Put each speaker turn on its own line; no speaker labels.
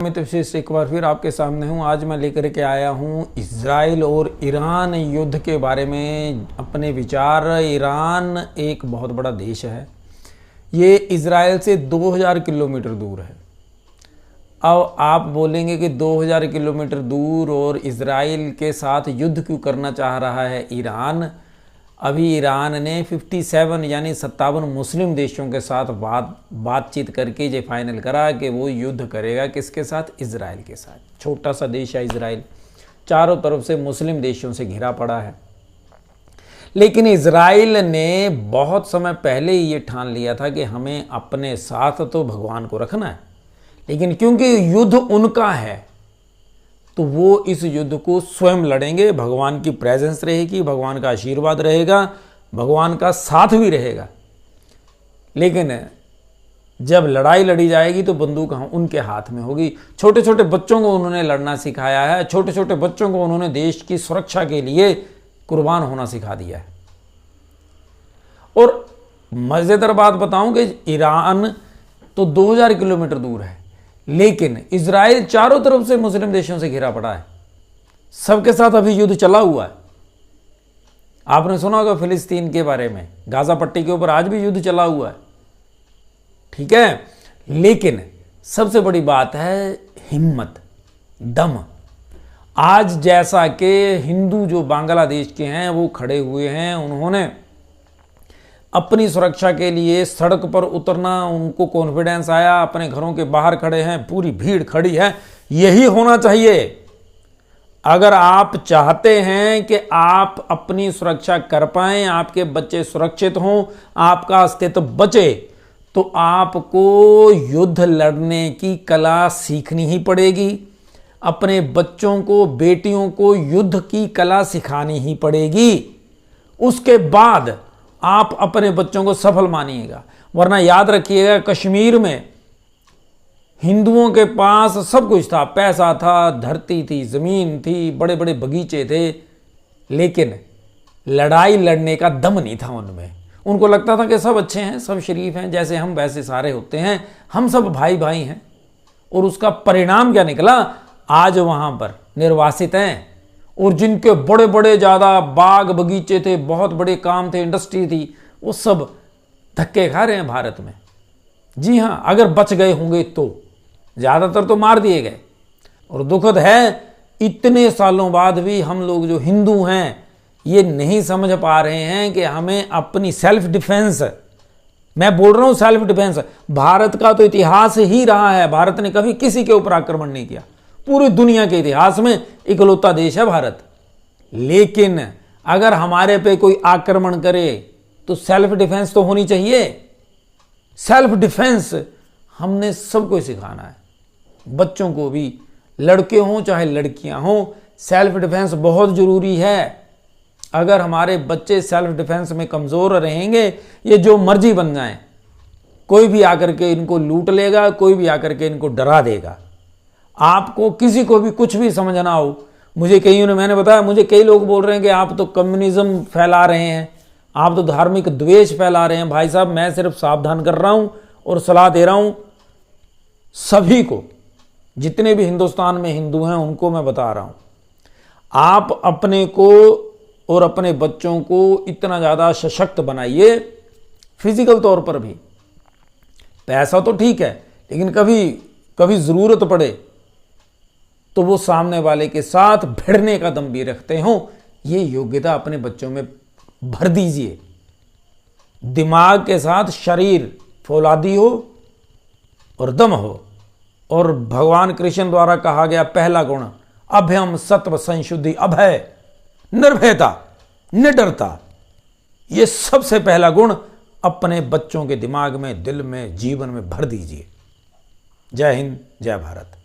मैं तो विशेष एक बार फिर आपके सामने हूँ। आज मैं लेकर के आया हूँ इजराइल और ईरान युद्ध के बारे में अपने विचार। ईरान एक बहुत बड़ा देश है, ये इजराइल से 2000 किलोमीटर दूर है। अब आप बोलेंगे कि 2000 किलोमीटर दूर और इजराइल के साथ युद्ध क्यों करना चाह रहा है ईरान। अभी ईरान ने 57 यानी 57 मुस्लिम देशों के साथ बातचीत करके ये फाइनल करा कि वो युद्ध करेगा किसके साथ, इजराइल के साथ। छोटा सा देश है इजराइल, चारों तरफ से मुस्लिम देशों से घिरा पड़ा है। लेकिन इजराइल ने बहुत समय पहले ही ये ठान लिया था कि हमें अपने साथ तो भगवान को रखना है, लेकिन क्योंकि युद्ध उनका है तो वो इस युद्ध को स्वयं लड़ेंगे। भगवान की प्रेजेंस रहेगी, भगवान का आशीर्वाद रहेगा, भगवान का साथ भी रहेगा। लेकिन जब लड़ाई लड़ी जाएगी तो बंदूक उनके हाथ में होगी। छोटे छोटे बच्चों को उन्होंने लड़ना सिखाया है, छोटे छोटे बच्चों को उन्होंने देश की सुरक्षा के लिए कुर्बान होना सिखा दिया है। और मज़ेदार बात बताऊं कि ईरान तो 2000 किलोमीटर दूर है, लेकिन इजराइल चारों तरफ से मुस्लिम देशों से घिरा पड़ा है। सबके साथ अभी युद्ध चला हुआ है। आपने सुना होगा फिलिस्तीन के बारे में, गाजा पट्टी के ऊपर आज भी युद्ध चला हुआ है, ठीक है। लेकिन सबसे बड़ी बात है हिम्मत, दम। आज जैसा कि हिंदू जो बांग्लादेश के हैं वो खड़े हुए हैं, उन्होंने अपनी सुरक्षा के लिए सड़क पर उतरना, उनको कॉन्फिडेंस आया, अपने घरों के बाहर खड़े हैं, पूरी भीड़ खड़ी है। यही होना चाहिए। अगर आप चाहते हैं कि आप अपनी सुरक्षा कर पाएं, आपके बच्चे सुरक्षित हों, आपका अस्तित्व बचे, तो आपको युद्ध लड़ने की कला सीखनी ही पड़ेगी। अपने बच्चों को, बेटियों को युद्ध की कला सिखानी ही पड़ेगी। उसके बाद आप अपने बच्चों को सफल मानिएगा। वरना याद रखिएगा, कश्मीर में हिंदुओं के पास सब कुछ था, पैसा था, धरती थी, जमीन थी, बड़े बड़े बगीचे थे, लेकिन लड़ाई लड़ने का दम नहीं था उनमें। उनको लगता था कि सब अच्छे हैं, सब शरीफ हैं, जैसे हम वैसे सारे होते हैं, हम सब भाई भाई हैं। और उसका परिणाम क्या निकला, आज वहां पर निर्वासित हैं, और जिनके बड़े बड़े ज़्यादा बाग बगीचे थे, बहुत बड़े काम थे, इंडस्ट्री थी, वो सब धक्के खा रहे हैं भारत में। जी हाँ, अगर बच गए होंगे तो, ज़्यादातर तो मार दिए गए। और दुखद है, इतने सालों बाद भी हम लोग जो हिंदू हैं ये नहीं समझ पा रहे हैं कि हमें अपनी सेल्फ डिफेंस, मैं बोल रहा हूँ सेल्फ डिफेंस, भारत का तो इतिहास ही रहा है, भारत ने कभी किसी के ऊपर आक्रमण नहीं किया। पूरी दुनिया के इतिहास में इकलौता देश है भारत। लेकिन अगर हमारे पे कोई आक्रमण करे तो सेल्फ डिफेंस तो होनी चाहिए। सेल्फ डिफेंस हमने सबको सिखाना है, बच्चों को भी, लड़के हों चाहे लड़कियां हों, सेल्फ डिफेंस बहुत जरूरी है। अगर हमारे बच्चे सेल्फ डिफेंस में कमजोर रहेंगे, ये जो मर्जी बन जाएं, कोई भी आकर के इनको लूट लेगा, कोई भी आकर के इनको डरा देगा। आपको किसी को भी कुछ भी समझना हो, मैंने बताया, मुझे कई लोग बोल रहे हैं कि आप तो कम्युनिज्म फैला रहे हैं, आप तो धार्मिक द्वेष फैला रहे हैं। भाई साहब, मैं सिर्फ सावधान कर रहा हूं और सलाह दे रहा हूं सभी को, जितने भी हिंदुस्तान में हिंदू हैं उनको मैं बता रहा हूं, आप अपने को और अपने बच्चों को इतना ज़्यादा सशक्त बनाइए, फिजिकल तौर पर भी। पैसा तो ठीक है, लेकिन कभी ज़रूरत पड़े तो वो सामने वाले के साथ भिड़ने का दम भी रखते हो। ये योग्यता अपने बच्चों में भर दीजिए। दिमाग के साथ शरीर फौलादी हो और दम हो। और भगवान कृष्ण द्वारा कहा गया पहला गुण, अभयम सत्व संशुद्धि, अभय, निर्भयता, निडरता, ये सबसे पहला गुण अपने बच्चों के दिमाग में, दिल में, जीवन में भर दीजिए। जय हिंद, जय भारत।